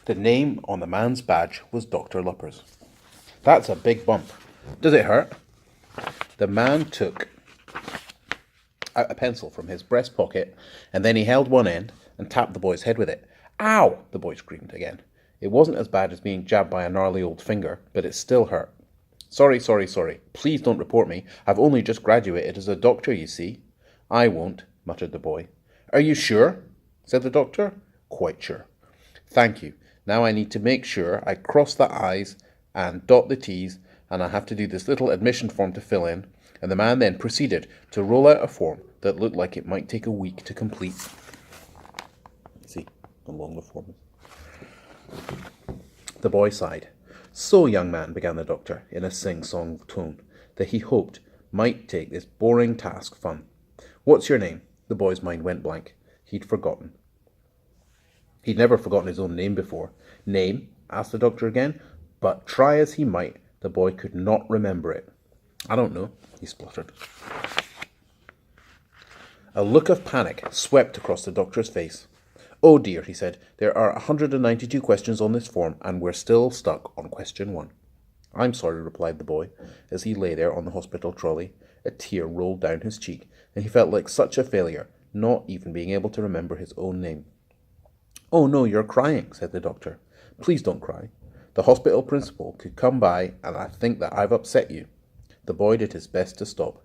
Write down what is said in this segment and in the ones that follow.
The name on the man's badge was Dr. Luppers. That's a big bump. Does it hurt? The man took out a pencil from his breast pocket, and then he held one end and tapped the boy's head with it. Ow! The boy screamed again. It wasn't as bad as being jabbed by a gnarly old finger, but it still hurt. Sorry. Please don't report me. I've only just graduated as a doctor, you see. I won't, muttered the boy. Are you sure? Said the doctor. Quite sure. Thank you. Now I need to make sure I cross the I's and dot the T's, and I have to do this little admission form to fill in, and the man then proceeded to roll out a form that looked like it might take a week to complete. See how long the form is. The boy sighed. So, young man, began the doctor, in a sing-song tone that he hoped might take this boring task fun. What's your name? The boy's mind went blank. He'd forgotten. He'd never forgotten his own name before. Name? Asked the doctor again, but try as he might, the boy could not remember it. I don't know, he spluttered. A look of panic swept across the doctor's face. Oh dear, he said, there are 192 questions on this form, and we're still stuck on question 1. I'm sorry, replied the boy, as he lay there on the hospital trolley. A tear rolled down his cheek, and he felt like such a failure, not even being able to remember his own name. Oh no, you're crying, said the doctor. Please don't cry. The hospital principal could come by, and I think that I've upset you. The boy did his best to stop.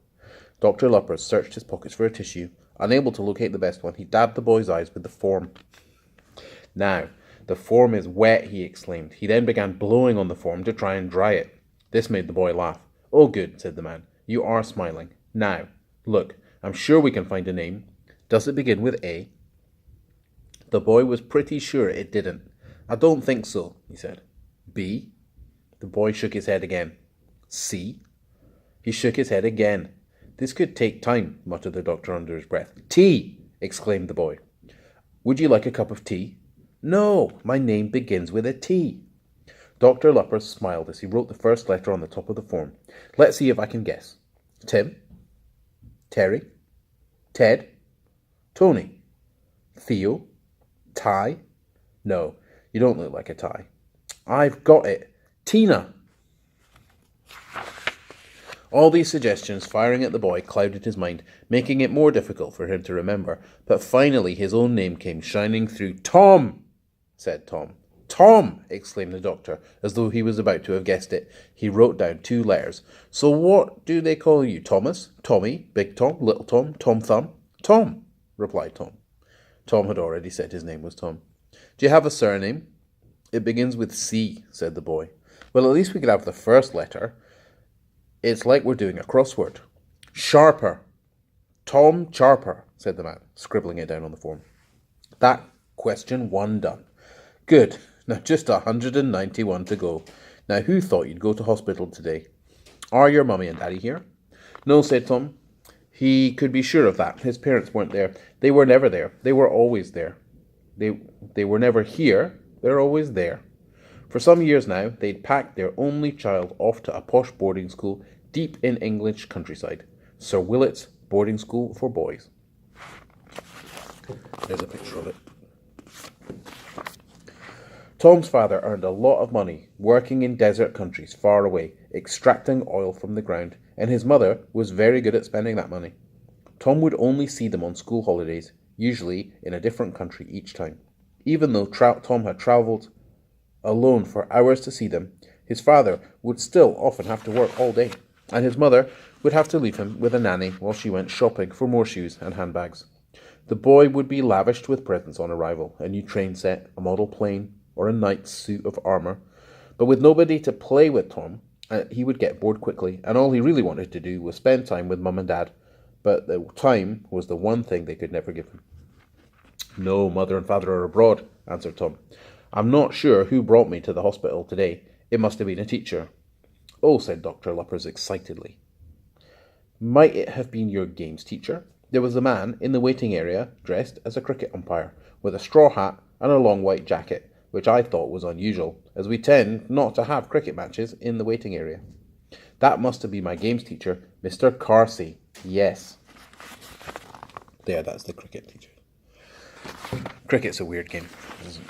Dr. Luppers searched his pockets for a tissue. Unable to locate the best one, he dabbed the boy's eyes with the form. Now, the form is wet, he exclaimed. He then began blowing on the form to try and dry it. This made the boy laugh. Oh, good, said the man. You are smiling. Now, look, I'm sure we can find a name. Does it begin with A? The boy was pretty sure it didn't. I don't think so, he said. B? The boy shook his head again. C? He shook his head again. This could take time, muttered the doctor under his breath. Tea! Exclaimed the boy. Would you like a cup of tea? No, my name begins with a T. Dr. Luppers smiled as he wrote the first letter on the top of the form. Let's see if I can guess. Tim? Terry? Ted? Tony? Theo? Ty? No, you don't look like a Ty. I've got it. Tina! All these suggestions firing at the boy clouded his mind, making it more difficult for him to remember. But finally his own name came shining through. Tom! Said Tom. Tom! Exclaimed the doctor, as though he was about to have guessed it. He wrote down 2 letters. So what do they call you? Thomas? Tommy? Big Tom? Little Tom? Tom Thumb? Tom! Replied Tom. Tom had already said his name was Tom. Do you have a surname? It begins with C, said the boy. Well, at least we could have the first letter. It's like we're doing a crossword. Sharper. Tom Charper, said the man, scribbling it down on the form. That question 1 done. Good. Now just 191 to go. Now who thought you'd go to hospital today? Are your mummy and daddy here? No, said Tom. He could be sure of that. His parents weren't there. They were never there. They were always there. They were never here. They're always there. For some years now, they'd packed their only child off to a posh boarding school deep in English countryside. Sir Willet's Boarding School for Boys. There's a picture of it. Tom's father earned a lot of money working in desert countries far away, extracting oil from the ground, and his mother was very good at spending that money. Tom would only see them on school holidays, usually in a different country each time. Even though Tom had travelled alone for hours to see them, his father would still often have to work all day, and his mother would have to leave him with a nanny while she went shopping for more shoes and handbags. The boy would be lavished with presents on arrival, a new train set, a model plane, or a knight's suit of armour. But with nobody to play with Tom, he would get bored quickly, and all he really wanted to do was spend time with Mum and Dad. But the time was the one thing they could never give him. No, Mother and Father are abroad, answered Tom. I'm not sure who brought me to the hospital today. It must have been a teacher. Oh, said Dr. Luppers excitedly. Might it have been your games teacher? There was a man in the waiting area dressed as a cricket umpire, with a straw hat and a long white jacket, which I thought was unusual, as we tend not to have cricket matches in the waiting area. That must have been my games teacher, Mr. Carsey. Yes. There, that's the cricket teacher. Cricket's a weird game, isn't it?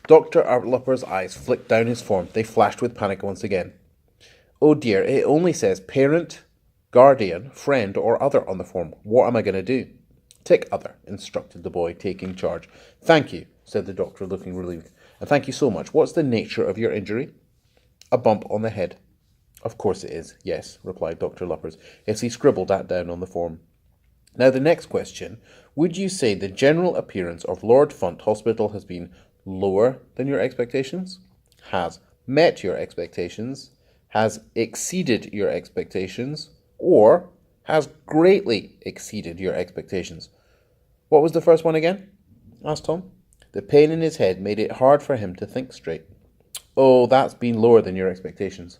Dr. Lupper's eyes flicked down his form. They flashed with panic once again. Oh dear, it only says parent, guardian, friend, or other on the form. What am I going to do? Tick other, instructed the boy, taking charge. Thank you, said the doctor, looking relieved. And thank you so much. What's the nature of your injury? A bump on the head. Of course it is, yes, replied Dr. Luppers, as he scribbled that down on the form. Now the next question. Would you say the general appearance of Lord Funt Hospital has been lower than your expectations? Has met your expectations? Has exceeded your expectations? Or has greatly exceeded your expectations? What was the first one again? Asked Tom. The pain in his head made it hard for him to think straight. Oh, that's been lower than your expectations.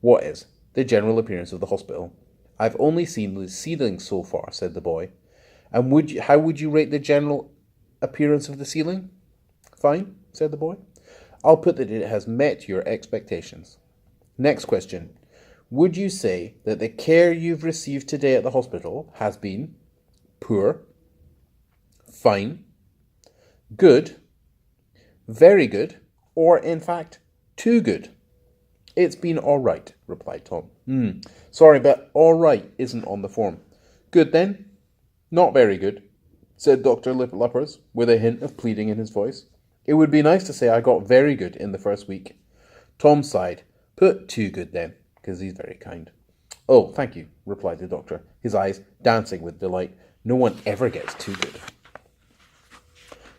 What is? The general appearance of the hospital. I've only seen the ceiling so far, said the boy. And how would you rate the general appearance of the ceiling? Fine, said the boy. I'll put that it has met your expectations. Next question. Would you say that the care you've received today at the hospital has been poor, fine, good, very good, or in fact, too good? It's been all right, replied Tom. Sorry, but all right isn't on the form. Good then? Not very good, said Dr. Luppers, with a hint of pleading in his voice. It would be nice to say I got very good in the first week. Tom sighed. Put too good then, because he's very kind. Oh, thank you, replied the doctor, his eyes dancing with delight. No one ever gets too good.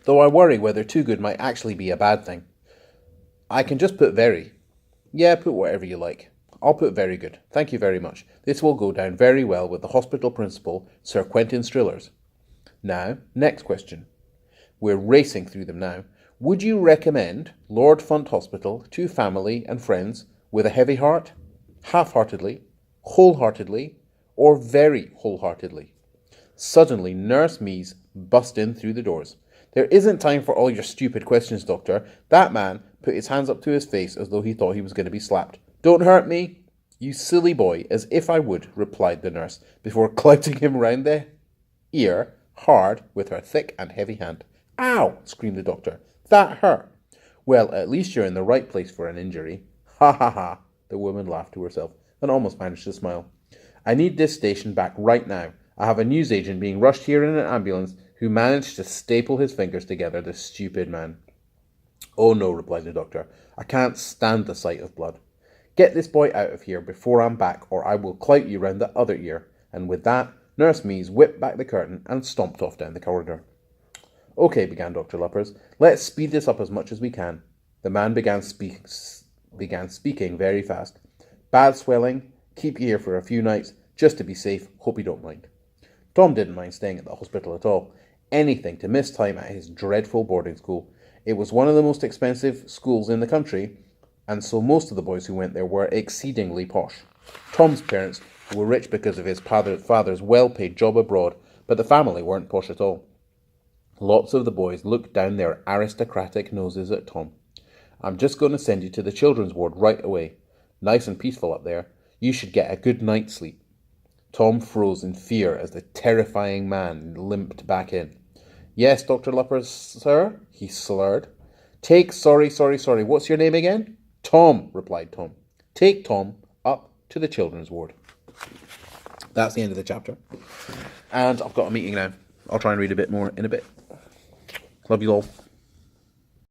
Though I worry whether too good might actually be a bad thing. I can just put very. Yeah, put whatever you like. I'll put very good. Thank you very much. This will go down very well with the hospital principal, Sir Quentin Strillers. Now, next question. We're racing through them now. Would you recommend Lord Funt Hospital to family and friends with a heavy heart, half-heartedly, wholeheartedly, or very wholeheartedly? Suddenly, Nurse Mees bust in through the doors. There isn't time for all your stupid questions, Doctor. That man put his hands up to his face as though he thought he was going to be slapped. Don't hurt me, you silly boy, as if I would, replied the nurse, before clouting him round the ear hard with her thick and heavy hand. Ow! Screamed the doctor. That hurt. Well, at least you're in the right place for an injury. Ha ha ha, the woman laughed to herself and almost managed to smile. I need this station back right now. I have a newsagent being rushed here in an ambulance who managed to staple his fingers together, the stupid man. Oh no, replied the doctor. I can't stand the sight of blood. Get this boy out of here before I'm back, or I will clout you round the other ear. And with that, Nurse Mees whipped back the curtain and stomped off down the corridor. Okay, began Dr. Luppers. Let's speed this up as much as we can. The man began speaking very fast. Bad swelling. Keep you here for a few nights, just to be safe. Hope you don't mind. Tom didn't mind staying at the hospital at all. Anything to miss time at his dreadful boarding school. It was one of the most expensive schools in the country, and so most of the boys who went there were exceedingly posh. Tom's parents were rich because of his father's well-paid job abroad, but the family weren't posh at all. Lots of the boys looked down their aristocratic noses at Tom. I'm just going to send you to the children's ward right away. Nice and peaceful up there. You should get a good night's sleep. Tom froze in fear as the terrifying man limped back in. Yes, Dr. Luppers, sir, he slurred. Sorry, what's your name again? Tom, replied Tom. Take Tom up to the children's ward. That's the end of the chapter. And I've got a meeting now. I'll try and read a bit more in a bit. Love you all.